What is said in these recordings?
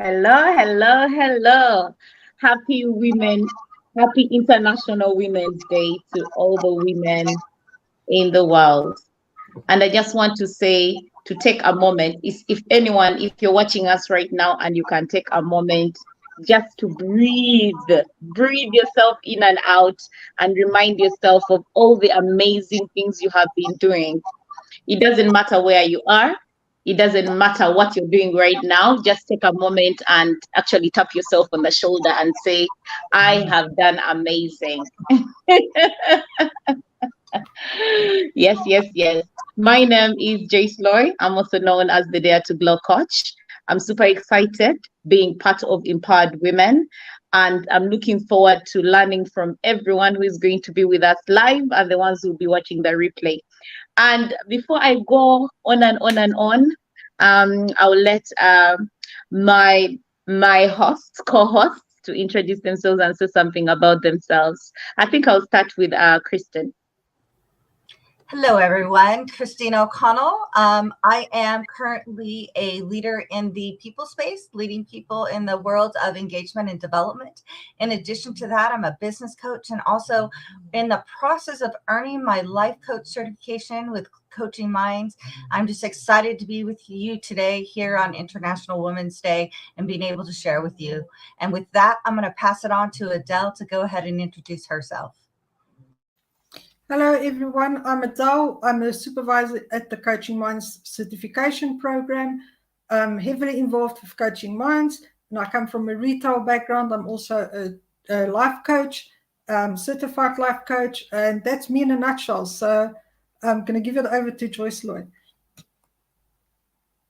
Hello, hello, hello. Happy women, happy International Women's Day to all the women in the world. And I just want to say to take a moment, if anyone, if you're watching us right now and you can take a moment just to breathe yourself in and out and remind yourself of all the amazing things you have been doing. It doesn't matter where you are. It doesn't matter what you're doing right now. Just take a moment and actually tap yourself on the shoulder and say, I have done amazing. Yes, yes, yes. My name is Jace Loy. I'm also known as the Dare to Glow coach. I'm super excited being part of Empowered Women, and I'm looking forward to learning from everyone who is going to be with us live and the ones who will be watching the replay. And before I go on and on and on, I'll let my hosts, co-hosts, to introduce themselves and say something about themselves. I think I'll start with Kristen. Hello, everyone. Christine O'Connell. I am currently a leader in the people space, leading people in the world of engagement and development. In addition to that, I'm a business coach and also in the process of earning my life coach certification with Coaching Minds. I'm just excited to be with you today here on International Women's Day and being able to share with you. And with that, I'm going to pass it on to Adele to go ahead and introduce herself. Hello, everyone. I'm Adele. I'm a supervisor at the Coaching Minds certification program. I'm heavily involved with Coaching Minds, and I come from a retail background. I'm also a life coach, certified life coach, and that's me in a nutshell. So I'm going to give it over to Joyce Lloyd.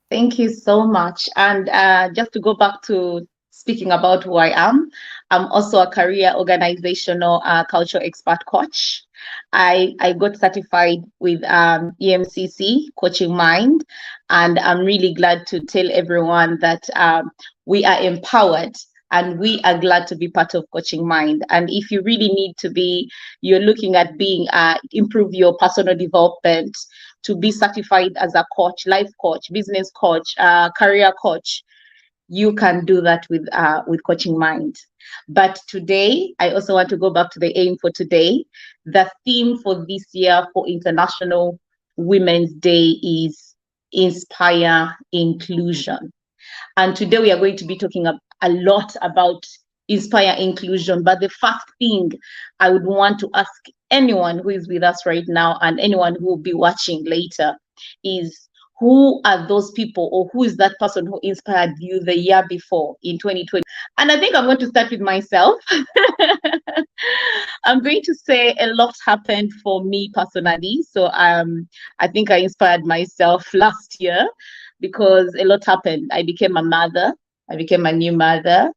Thank you so much. And just to go back to speaking about who I am, I'm also a career organizational culture expert coach. I got certified with EMCC Coaching Mind, and I'm really glad to tell everyone that we are empowered and we are glad to be part of Coaching Mind. And if you really need to be, you're looking at being improve your personal development, to be certified as a coach, life coach, business coach, career coach, you can do that with Coaching Mind. But today, I also want to go back to the aim for today. The theme for this year for International Women's Day is Inspire Inclusion. And today we are going to be talking a lot about inspire inclusion. But the first thing I would want to ask anyone who is with us right now and anyone who will be watching later is, who are those people, or who is that person who inspired you the year before in 2020? And I think I'm going to start with myself. I'm going to say a lot happened for me personally. So I think I inspired myself last year because a lot happened. I became a mother. I became a new mother,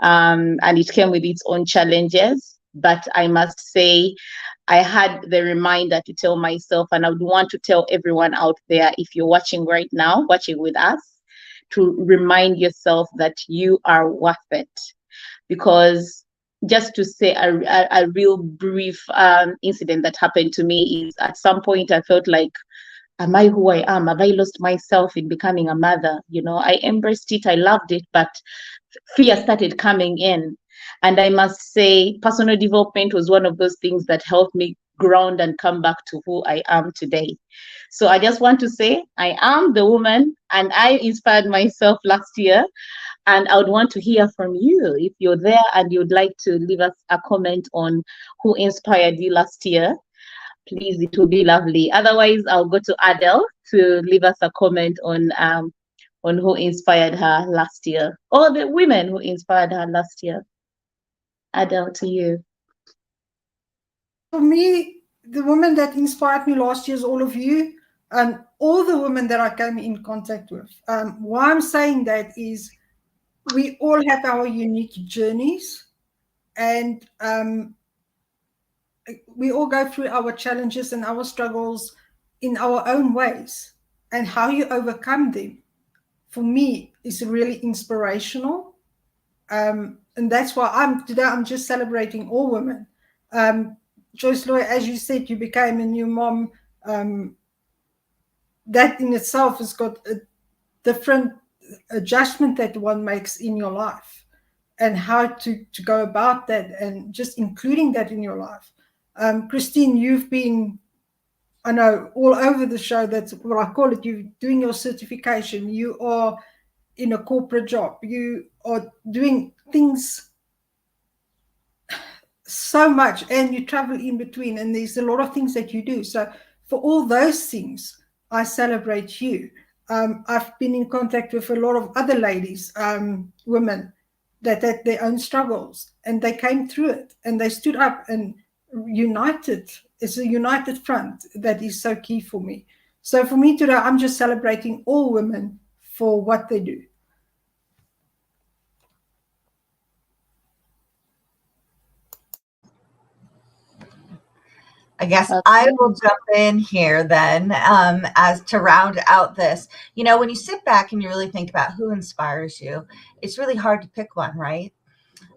and it came with its own challenges. But I must say, I had the reminder to tell myself, and I would want to tell everyone out there, if you're watching right now, watching with us, to remind yourself that you are worth it. Because just to say a real brief incident that happened to me is, at some point I felt like, am I who I am? Have I lost myself in becoming a mother? You know, I embraced it, I loved it, but fear started coming in. And I must say, personal development was one of those things that helped me ground and come back to who I am today. So I just want to say, I am the woman, and I inspired myself last year. And I would want to hear from you. If you're there and you'd like to leave us a comment on who inspired you last year, please, it will be lovely. Otherwise, I'll go to Adele to leave us a comment on who inspired her last year, or the women who inspired her last year. Adele, to you. For me, the woman that inspired me last year is all of you and all the women that I came in contact with. Why I'm saying that is, we all have our unique journeys, and we all go through our challenges and our struggles in our own ways, and how you overcome them, for me, is really inspirational. And that's why I'm just celebrating all women. Joyce Loy, as you said, you became a new mom. That in itself has got a different adjustment that one makes in your life, and how to go about that, and just including that in your life. Christine, you've been, I know, all over the show. That's what I call it. You're doing your certification. You are in a corporate job. You are doing things so much, and you travel in between, and there's a lot of things that you do. So for all those things, I celebrate you. I've been in contact with a lot of other ladies, women that had their own struggles, and they came through it, and they stood up and united. It's a united front that is so key for me. So for me today, I'm just celebrating all women for what they do. I guess I will jump in here then, as to round out this. You know, when you sit back and you really think about who inspires you, it's really hard to pick one, right?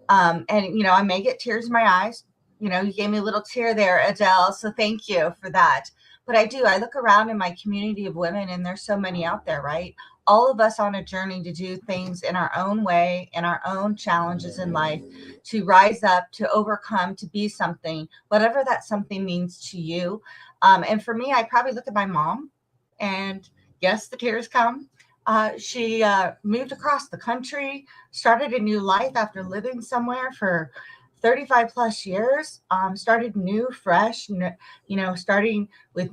And, you know, I may get tears in my eyes. You know, you gave me a little tear there, Adele, so thank you for that. But I look around in my community of women, and there's so many out there, right? All of us on a journey to do things in our own way, in our own challenges in life, to rise up, to overcome, to be something, whatever that something means to you. And for me, I probably look at my mom, and yes, the tears come. She moved across the country, started a new life after living somewhere for 35 plus years, started new, fresh, you know, starting with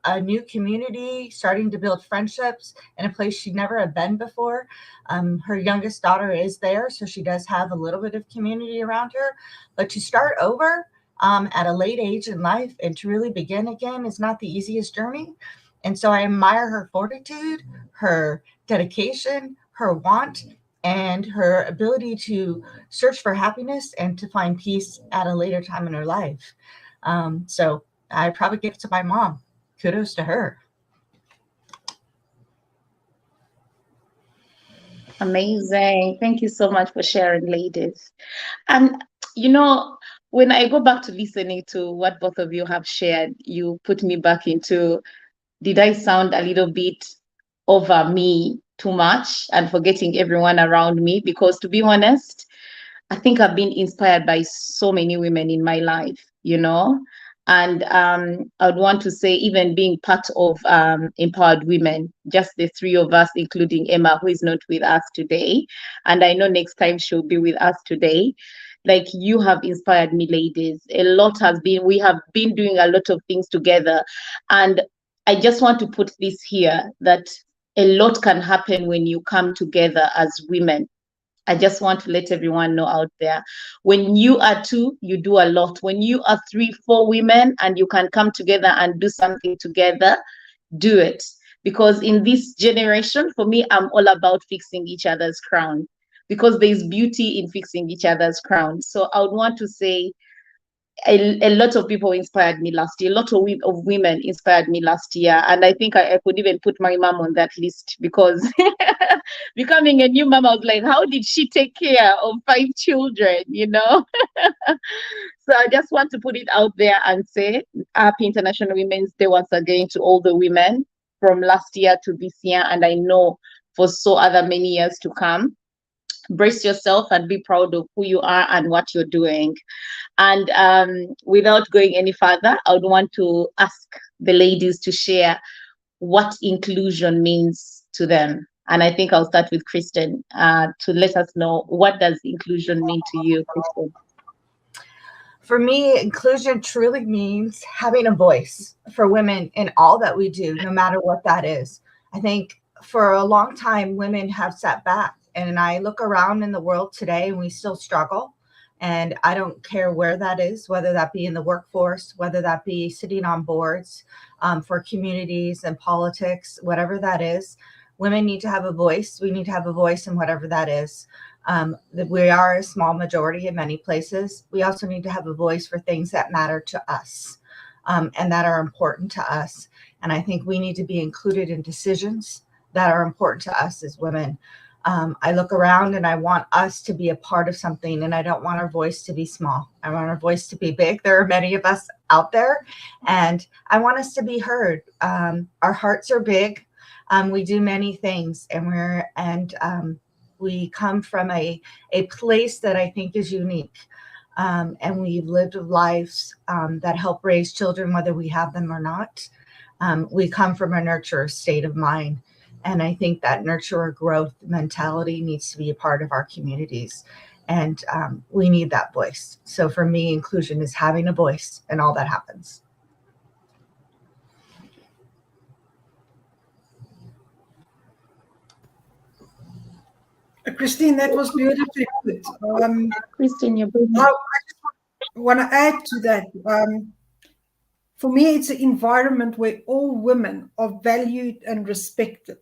a new community, starting to build friendships in a place she never had been before. Her youngest daughter is there, so she does have a little bit of community around her. But to start over at a late age in life and to really begin again is not the easiest journey. And so I admire her fortitude, her dedication, her want, and her ability to search for happiness and to find peace at a later time in her life. So I probably give it to my mom. Kudos to her. Amazing. Thank you so much for sharing, ladies. And, you know, when I go back to listening to what both of you have shared, you put me back into, did I sound a little bit over me too much and forgetting everyone around me? Because to be honest, I think I've been inspired by so many women in my life, you know, and I would want to say, even being part of Empowered Women, just the three of us, including Emma, who is not with us today, and I know next time she'll be with us today. Like, you have inspired me, ladies. A lot has been, we have been doing a lot of things together, and I just want to put this here, that a lot can happen when you come together as women. I just want to let everyone know out there, when you are two, you do a lot. When you are 3, 4 women and you can come together and do something together, do it. Because in this generation, for me, I'm all about fixing each other's crown, because there's beauty in fixing each other's crown. So I would want to say, a lot of people inspired me last year. A lot of women inspired me last year. And I think I could even put my mom on that list, because becoming a new mom, I was like, how did she take care of 5 children, you know? So I just want to put it out there and say Happy International Women's Day once again to all the women from last year to this year. And I know for so other many years to come. Brace yourself and be proud of who you are and what you're doing. And without going any further, I would want to ask the ladies to share what inclusion means to them. And I think I'll start with Kristen to let us know, what does inclusion mean to you, Kristen? For me, inclusion truly means having a voice for women in all that we do, no matter what that is. I think for a long time, women have sat back. And I look around in the world today and we still struggle. And I don't care where that is, whether that be in the workforce, whether that be sitting on boards for communities and politics, whatever that is. Women need to have a voice. We need to have a voice in whatever that is. We are a small majority in many places. We also need to have a voice for things that matter to us and that are important to us. And I think we need to be included in decisions that are important to us as women. I look around and I want us to be a part of something, and I don't want our voice to be small. I want our voice to be big. There are many of us out there, and I want us to be heard. Our hearts are big. We do many things, and we come from a place that I think is unique. And we've lived lives that help raise children, whether we have them or not. We come from a nurture state of mind. And I think that nurture growth mentality needs to be a part of our communities. And we need that voice. So for me, inclusion is having a voice in all that happens. Christine, that was beautifully put. Christine, you're brilliant. I just want to add to that. For me, it's an environment where all women are valued and respected,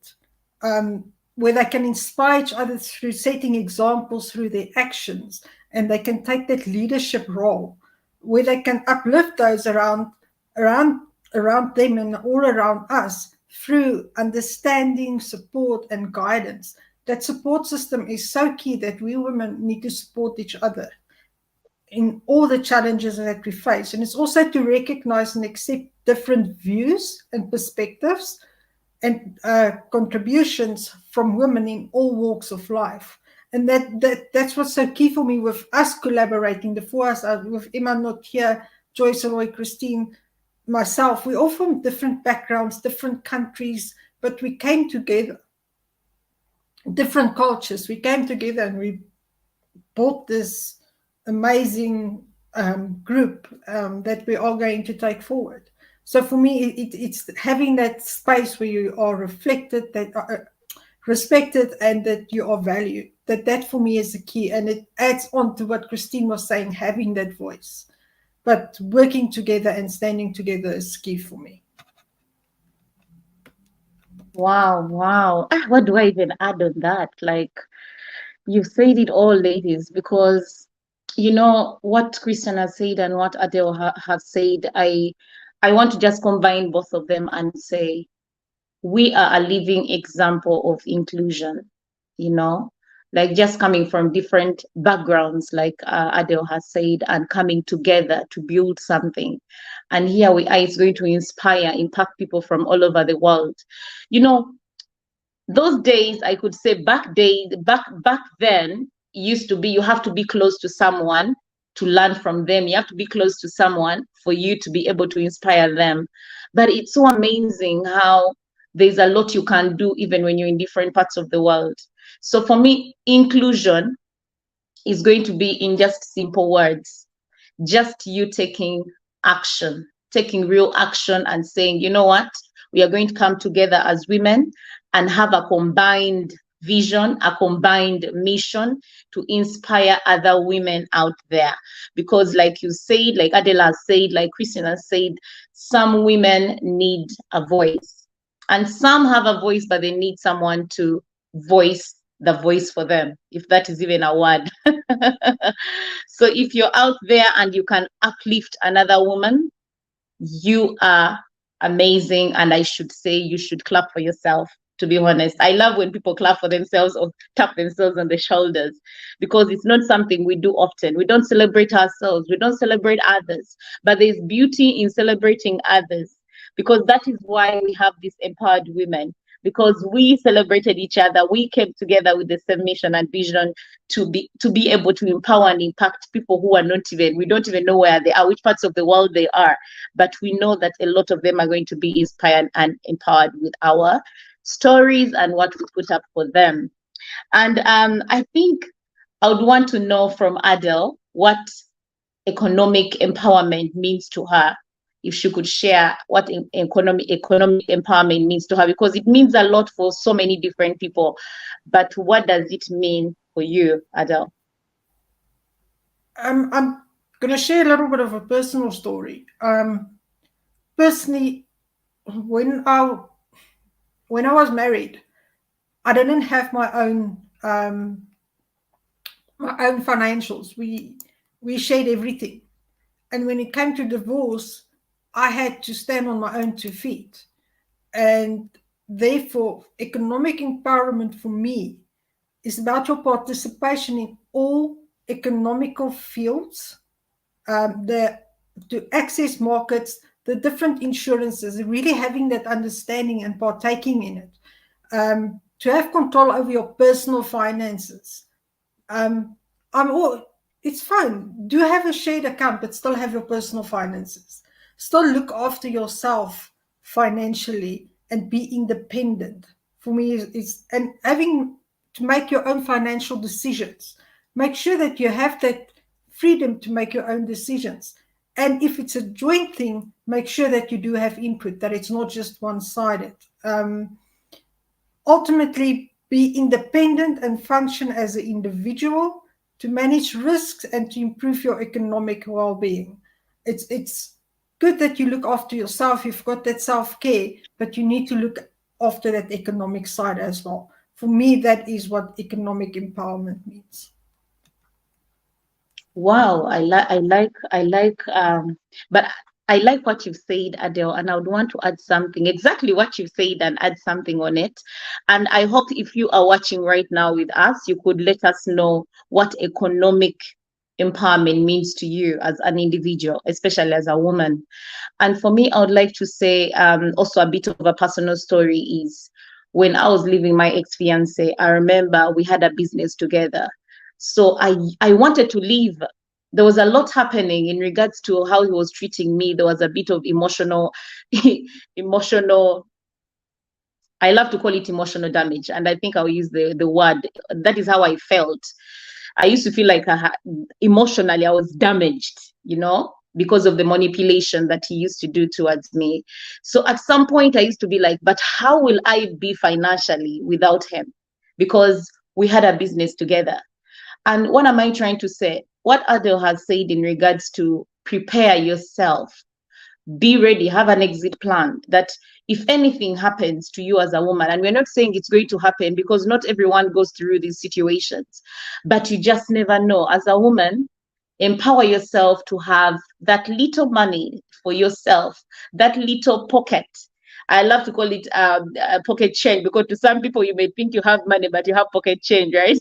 where they can inspire each other through setting examples through their actions, and they can take that leadership role, where they can uplift those around them and all around us through understanding, support, and guidance. That support system is so key, that we women need to support each other in all the challenges that we face. And it's also to recognize and accept different views and perspectives and contributions from women in all walks of life. And that's what's so key for me with us collaborating, the four of us, with Emma not here, Joyce, Roy, Christine, myself. We're all from different backgrounds, different countries, but we came together. Different cultures, we came together and we built this amazing group that we are going to take forward. So for me, it's having that space where you are reflected, that are respected, and that you are valued. That for me is the key, and it adds on to what Christine was saying, having that voice. But working together and standing together is key for me. Wow. What do I even add on that? Like, you've said it all, ladies, because you know what Christian has said and what Adele has said. I want to just combine both of them and say we are a living example of inclusion, you know, like just coming from different backgrounds, like Adele has said, and coming together to build something. And here we are, it's going to inspire, impact people from all over the world. You know, those days, I could say back then, used to be, you have to be close to someone to learn from them. You have to be close to someone for you to be able to inspire them. But it's so amazing how there's a lot you can do even when you're in different parts of the world. So for me, inclusion is going to be in just simple words, just you taking action, taking real action and saying, you know what, we are going to come together as women and have a combined vision, a combined mission to inspire other women out there. Because like you said, like Adela said, like Christina said, some women need a voice. And some have a voice, but they need someone to voice the voice for them, if that is even a word. So if you're out there and you can uplift another woman, you are amazing. And I should say you should clap for yourself, to be honest. I love when people clap for themselves or tap themselves on the shoulders, because it's not something we do often. We don't celebrate ourselves. We don't celebrate others. But there's beauty in celebrating others, because that is why we have these empowered women, because we celebrated each other. We came together with the same mission and vision to be able to empower and impact people who are not even, we don't even know where they are, which parts of the world they are. But we know that a lot of them are going to be inspired and empowered with our stories and what we put up for them. And I think I would want to know from Adele what economic empowerment means to her, if she could share what economic empowerment means to her, because it means a lot for so many different people. But what does it mean for you, Adele? I'm going to share a little bit of a personal story. Personally, when I was married, I didn't have my own financials. We shared everything, and when it came to divorce, I had to stand on my own 2 feet. And therefore, economic empowerment for me is about your participation in all economical fields, to access markets, the different insurances, really having that understanding and partaking in it. to have control over your personal finances. It's fine. Do have a shared account, but still have your personal finances. Still look after yourself financially and be independent. For me, is and having to make your own financial decisions. Make sure that you have that freedom to make your own decisions. And if it's a joint thing, make sure that you do have input, that it's not just one-sided. Ultimately, be independent and function as an individual to manage risks and to improve your economic well-being. It's good that you look after yourself. You've got that self-care, but you need to look after that economic side as well. For me, that is what economic empowerment means. Wow, but I like what you've said, Adele, and I would want to add something, exactly what you've said, and add something on it. And I hope if you are watching right now with us, you could let us know what economic empowerment means to you as an individual, especially as a woman. And for me, I would like to say also a bit of a personal story is when I was leaving my ex-fiance, I remember we had a business together. So I wanted to leave. There was a lot happening in regards to how he was treating me. There was a bit of emotional, I love to call it emotional damage. And I think I'll use the word. That is how I felt. I used to feel like emotionally I was damaged, because of the manipulation that he used to do towards me. So at some point I used to be like, but how will I be financially without him? Because we had a business together. And what am I trying to say? What Adele has said in regards to prepare yourself, be ready, have an exit plan, that if anything happens to you as a woman, and we're not saying it's going to happen because not everyone goes through these situations, but you just never know. As a woman, empower yourself to have that little money for yourself, that little pocket. I love to call it a pocket change, because to some people you may think you have money, but you have pocket change, right?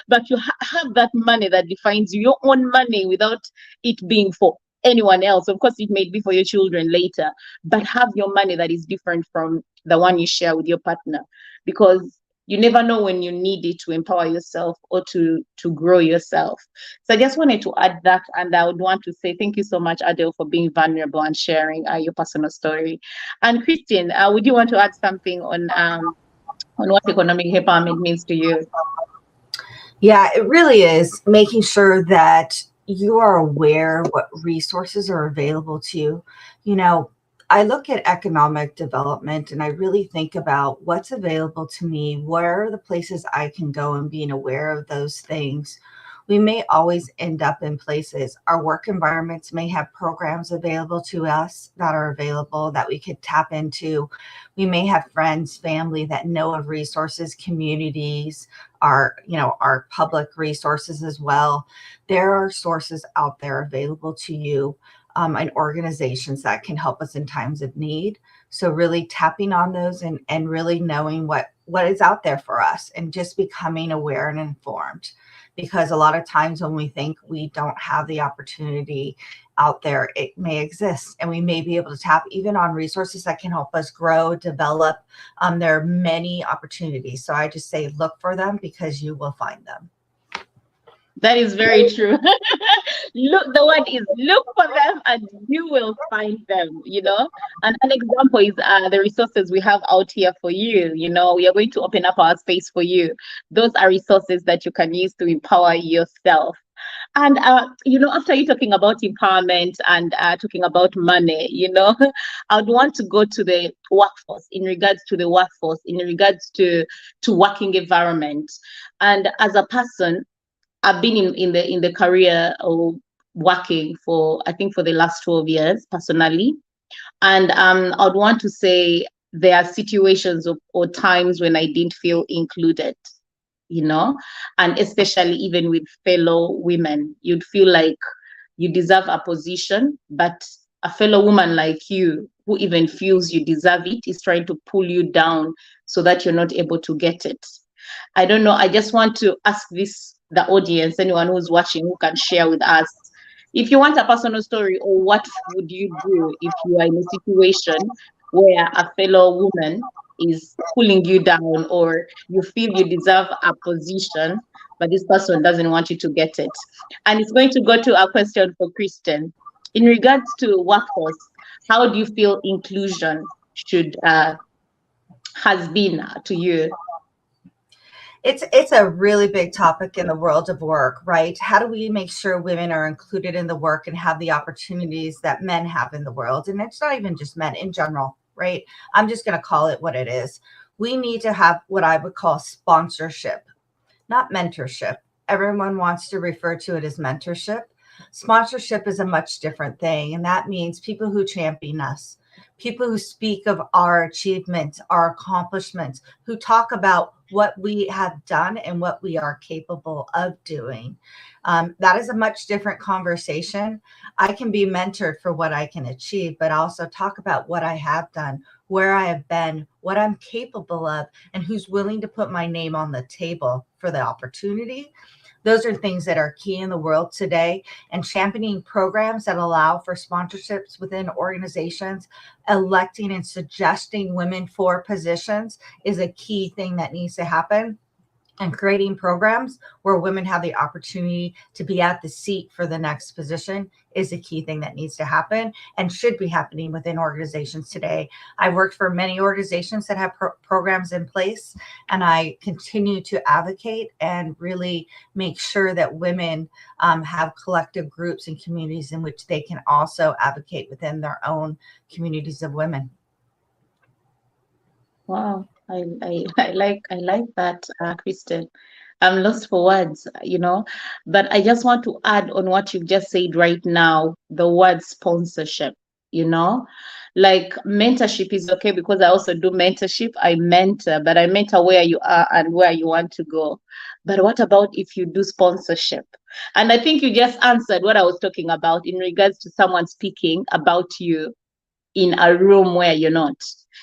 But you have that money that defines you, your own money, without it being for anyone else. Of course, it may be for your children later, but have your money that is different from the one you share with your partner, because you never know when you need it to empower yourself or to grow yourself. So I just wanted to add that, and I would want to say thank you so much, Adele, for being vulnerable and sharing your personal story. And Christine, would you want to add something on what economic empowerment means to you? Yeah, it really is making sure that you are aware what resources are available to you. I look at economic development and I really think about what's available to me. Where are the places I can go, and being aware of those things. We may always end up in places. Our work environments may have programs available to us that are available that we could tap into. We may have friends, family that know of resources, communities, our public resources as well. There are sources out there available to you, and organizations that can help us in times of need. So really tapping on those and really knowing what is out there for us, and just becoming aware and informed. Because a lot of times when we think we don't have the opportunity out there, it may exist, and we may be able to tap even on resources that can help us grow, develop. There are many opportunities. So I just say look for them, because you will find them. That is very true. Look, the word is look for them and you will find them, And an example is the resources we have out here for you. We are going to open up our space for you. Those are resources that you can use to empower yourself. And, after you talking about empowerment and talking about money, I would want to go to the workforce, in regards to the workforce, in regards to working environment. And as a person, I've been in the career of working for the last 12 years personally. And I'd want to say there are situations or times when I didn't feel included, and especially even with fellow women, you'd feel like you deserve a position, but a fellow woman like you, who even feels you deserve it, is trying to pull you down so that you're not able to get it. I don't know. I just want to ask the audience, anyone who's watching who can share with us, if you want a personal story, or what would you do if you are in a situation where a fellow woman is pulling you down, or you feel you deserve a position, but this person doesn't want you to get it. And it's going to go to a question for Kristen. In regards to workforce, how do you feel inclusion should has been to you? It's a really big topic in the world of work, right? How do we make sure women are included in the work and have the opportunities that men have in the world? And it's not even just men, in general, right? I'm just going to call it what it is. We need to have what I would call sponsorship, not mentorship. Everyone wants to refer to it as mentorship. Sponsorship is a much different thing, and that means people who champion us, people who speak of our achievements, our accomplishments, who talk about what we have done and what we are capable of doing. That is a much different conversation. I can be mentored for what I can achieve, but also talk about what I have done, where I have been, what I'm capable of, and who's willing to put my name on the table for the opportunity. Those are things that are key in the world today, and championing programs that allow for sponsorships within organizations, electing and suggesting women for positions is a key thing that needs to happen. And creating programs where women have the opportunity to be at the seat for the next position is a key thing that needs to happen and should be happening within organizations today. I've worked for many organizations that have programs in place, and I continue to advocate and really make sure that women have collective groups and communities in which they can also advocate within their own communities of women. Wow, I like that, Kristen. I'm lost for words, but I just want to add on what you've just said right now, the word sponsorship, like mentorship is okay, because I also do mentorship. I mentor, but I mentor where you are and where you want to go. But what about if you do sponsorship? And I think you just answered what I was talking about in regards to someone speaking about you in a room where you're not,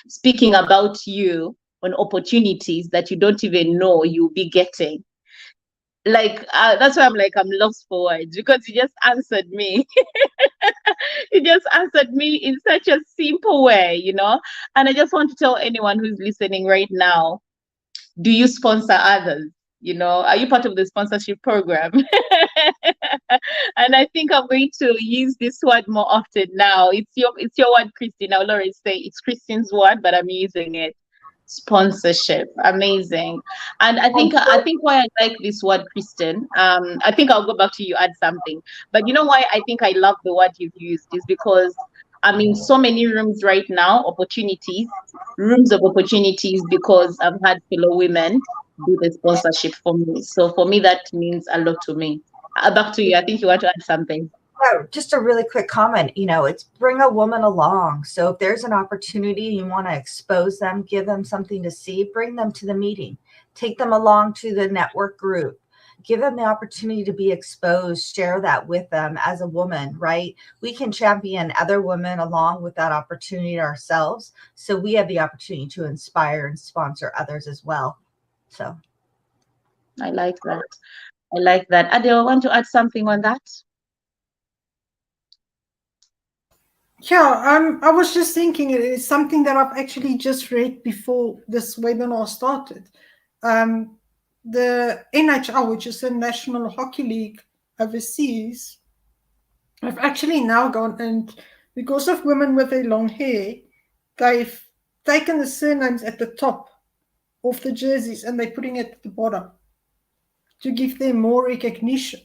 speaking about you on opportunities that you don't even know you'll be getting. Like, that's why I'm lost for words, because you just answered me. You just answered me in such a simple way, And I just want to tell anyone who's listening right now, do you sponsor others? Are you part of the sponsorship program? And I think I'm going to use this word more often now. It's your word, Christine. I'll always say it's Christine's word, but I'm using it. Sponsorship, amazing. And I think why I like this word, Kristen. I think I'll go back to you, add something. But you know why I think I love the word you've used is because I'm in so many rooms right now, rooms of opportunities, because I've had fellow women do the sponsorship for me. So for me, that means a lot to me. Back to you. I think you want to add something. Oh, just a really quick comment. It's bring a woman along. So if there's an opportunity, you want to expose them, give them something to see, bring them to the meeting, take them along to the network group, give them the opportunity to be exposed, share that with them as a woman, right? We can champion other women along with that opportunity ourselves. So we have the opportunity to inspire and sponsor others as well. So I like that. Adele, want to add something on that? Yeah, I was just thinking it is something that I've actually just read before this webinar started. The NHL, which is the National Hockey League overseas, have actually now gone, and because of women with their long hair, they've taken the surnames at the top of the jerseys and they're putting it at the bottom to give them more recognition.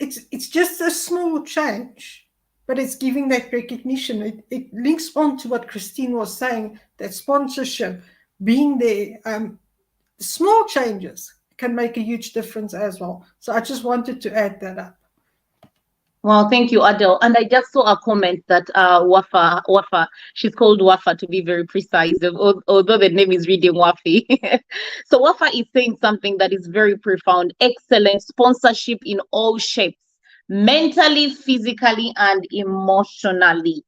It's just a small change, but it's giving that recognition. It links on to what Christine was saying, that sponsorship, being there, small changes can make a huge difference as well. So I just wanted to add that up. Well, thank you, Adele. And I just saw a comment that Wafa, she's called Wafa to be very precise, although the name is reading Wafi. So Wafa is saying something that is very profound. Excellent sponsorship in all shapes, mentally, physically, and emotionally.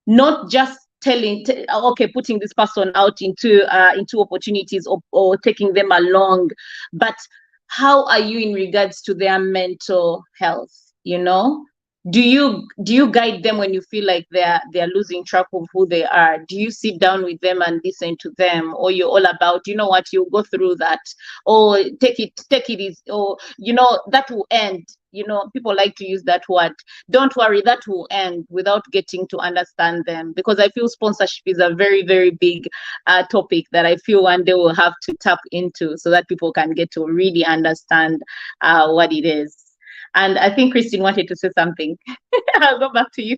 Not just putting this person out into opportunities or taking them along, but how are you in regards to their mental health? do you guide them when you feel like they're losing track of who they are? Do you sit down with them and listen to them, or you're all about, you know what, you'll go through that, or take it easy, or that will end? People like to use that word, don't worry, that will end, without getting to understand them, because I feel sponsorship is a very, very big topic that I feel one day we'll have to tap into, so that people can get to really understand what it is. And I think Christine wanted to say something. I'll go back to you.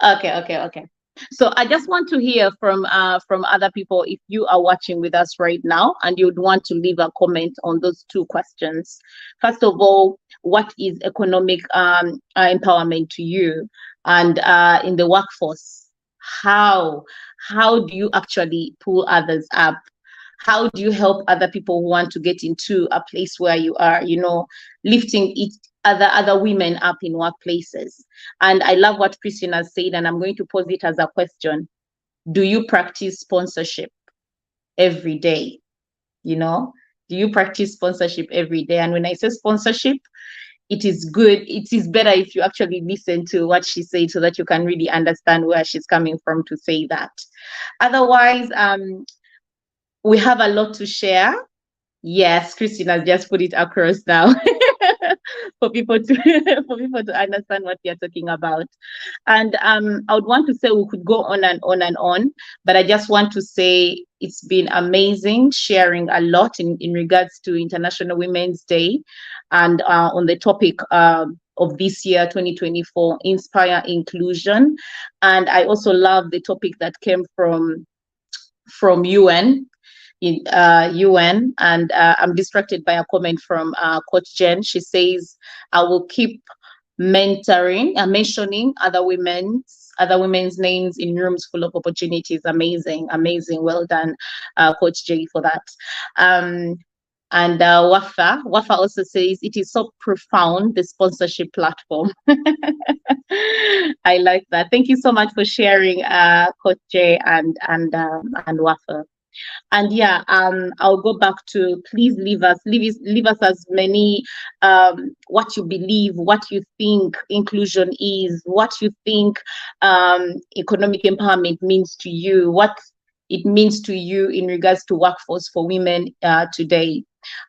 Okay. So I just want to hear from other people, if you are watching with us right now and you'd want to leave a comment on those two questions. First of all, what is economic empowerment to you? And in the workforce, how do you actually pull others up? How do you help other people who want to get into a place where you are, lifting other women up in workplaces? And I love what Christina said, and I'm going to pose it as a question. Do you practice sponsorship every day? Do you practice sponsorship every day? And when I say sponsorship, it is good. It is better if you actually listen to what she said, so that you can really understand where she's coming from to say that. Otherwise, we have a lot to share. Yes, Christina just put it across now for people to understand what we are talking about. And I would want to say we could go on and on and on, but I just want to say it's been amazing sharing a lot in regards to International Women's Day, and on the topic of this year, 2024, Inspire Inclusion. And I also love the topic that came from UN. In UN, and I'm distracted by a comment from Coach Jen. She says, I will keep mentioning other women's names in rooms full of opportunities. Amazing. Well done, Coach J, for that. And Wafa also says, it is so profound, the sponsorship platform. I like that. Thank you so much for sharing, Coach J and Wafa. And yeah, I'll go back to, please leave us as many what you believe, what you think inclusion is, what you think economic empowerment means to you, what it means to you in regards to workforce for women today.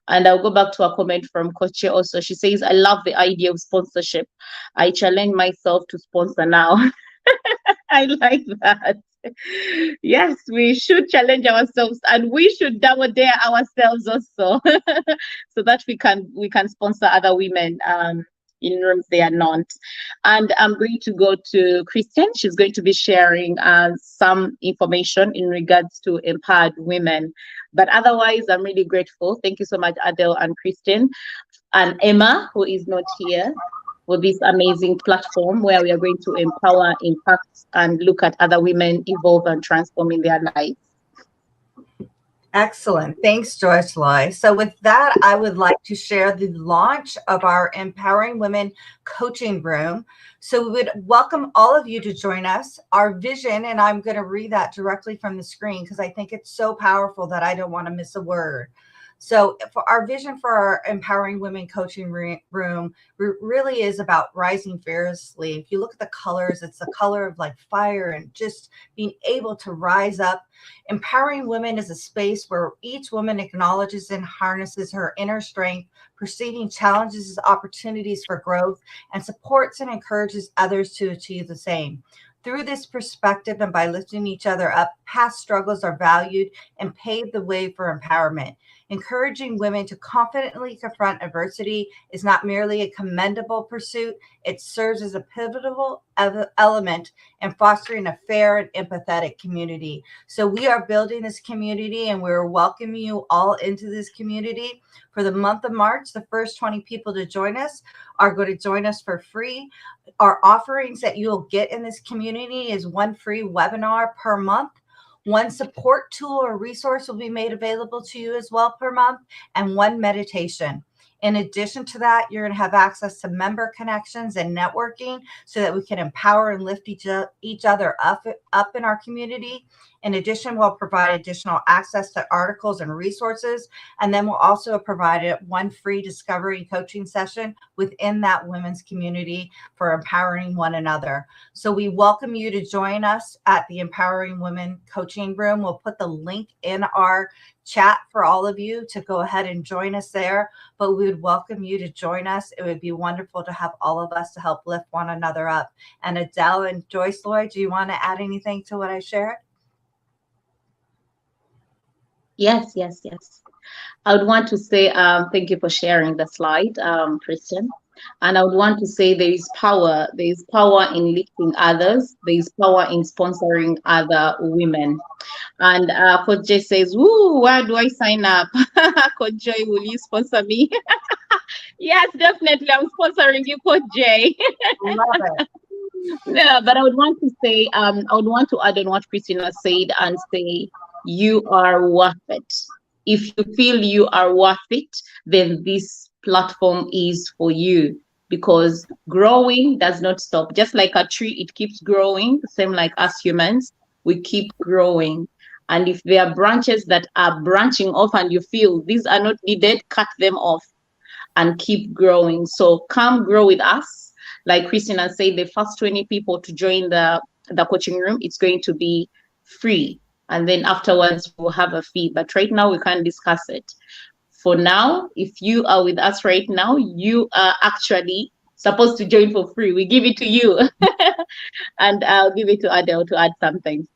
And I'll go back to a comment from Coach also. She says, I love the idea of sponsorship. I challenge myself to sponsor now. I like that. Yes, we should challenge ourselves, and we should double dare ourselves also, so that we can sponsor other women in rooms they are not. And I'm going to go to Kristen. She's going to be sharing some information in regards to empowered women. But otherwise, I'm really grateful. Thank you so much, Adele and Kristen, and Emma, who is not here, for this amazing platform where we are going to empower, impact, and look at other women evolve and transform in their lives. Excellent. Thanks, Joyce Loy. So with that, I would like to share the launch of our Empowering Women Coaching Room. So we would welcome all of you to join us. Our vision, and I'm going to read that directly from the screen because I think it's so powerful that I don't want to miss a word. So for our vision for our Empowering Women Coaching Room really is about rising fearlessly. If you look at the colors, it's the color of like fire and just being able to rise up. Empowering women is a space where each woman acknowledges and harnesses her inner strength, perceiving challenges as opportunities for growth, and supports and encourages others to achieve the same. Through this perspective and by lifting each other up, past struggles are valued and pave the way for empowerment. Encouraging women to confidently confront adversity is not merely a commendable pursuit, it serves as a pivotal element in fostering a fair and empathetic community. So we are building this community and we're welcoming you all into this community. For the month of March, the first 20 people to join us are going to join us for free. Our offerings that you'll get in this community is one free webinar per month. One support tool or resource will be made available to you as well per month, and one meditation. In addition to that, you're going to have access to member connections and networking so that we can empower and lift each other up in our community. In addition, we'll provide additional access to articles and resources, and then we'll also provide one free discovery and coaching session within that women's community for empowering one another. So we welcome you to join us at the Empowering Women Coaching Room. We'll put the link in our chat for all of you to go ahead and join us there, but we would welcome you to join us. It would be wonderful to have all of us to help lift one another up. And Adele and Joyce Lloyd, do you want to add anything to what I shared? Yes. I would want to say thank you for sharing the slide, Christian. And I would want to say there is power. There is power in lifting others. There is power in sponsoring other women. And Coach Jay says, "Woo, where do I sign up?" Coach Joy, will you sponsor me? Yes, definitely. I'm sponsoring you, Coach Jay. Love it. Yeah, but I would want to say, I would want to add on what Christina said and say, you are worth it. If you feel you are worth it, then this platform is for you, because growing does not stop. Just like a tree, it keeps growing, same like us humans, we keep growing. And if there are branches that are branching off and you feel these are not needed, cut them off and keep growing. So come grow with us. Like Christina said, the first 20 people to join the coaching room, it's going to be free. And then afterwards, we'll have a fee. But right now, we can't discuss it. For now, if you are with us right now, you are actually supposed to join for free. We give it to you. And I'll give it to Adele to add something.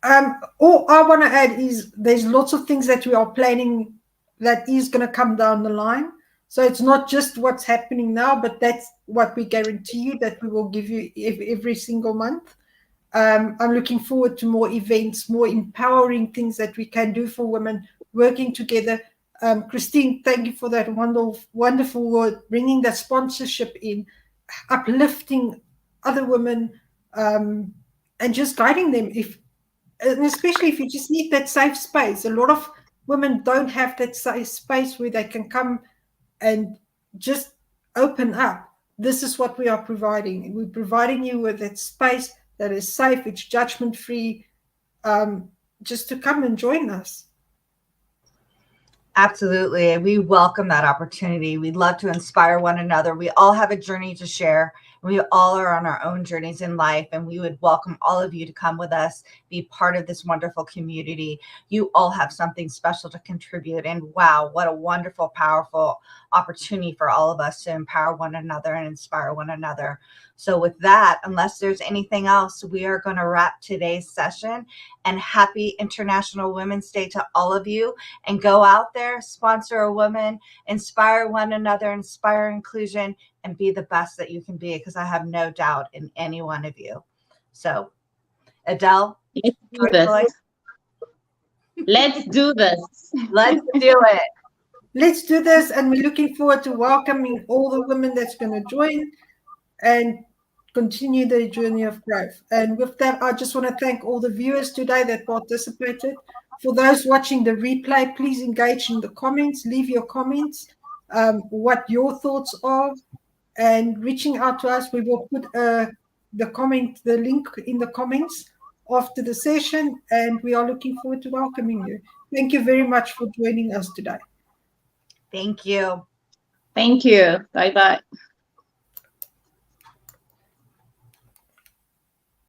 All I want to add is there's lots of things that we are planning that is going to come down the line. So it's not just what's happening now, but that's what we guarantee you that we will give you every single month. I'm looking forward to more events, more empowering things that we can do for women working together. Christine, thank you for that wonderful word, bringing that sponsorship in, uplifting other women, and just guiding them. And especially if you just need that safe space. A lot of women don't have that safe space where they can come and just open up. This is what we are providing. We're providing you with that space that is safe, it's judgment-free, just to come and join us. Absolutely. We welcome that opportunity. We'd love to inspire one another. We all have a journey to share. We all are on our own journeys in life, and we would welcome all of you to come with us, be part of this wonderful community. You all have something special to contribute, and wow, what a wonderful, powerful opportunity for all of us to empower one another and inspire one another. So with that, unless there's anything else, we are going to wrap today's session, and happy International Women's Day to all of you. And go out there, sponsor a woman, inspire one another, inspire inclusion, and be the best that you can be, because I have no doubt in any one of you. So Adele, let's do this. Let's do this. Let's do it. Let's do this. And we're looking forward to welcoming all the women that's going to join and continue their journey of growth. And with that, I just want to thank all the viewers today that participated. For those watching the replay, please engage in the comments, leave your comments, what your thoughts are, and reaching out to us. We will put the link in the comments after the session, and we are looking forward to welcoming you. Thank you very much for joining us today. Thank you. Thank you. Bye-bye.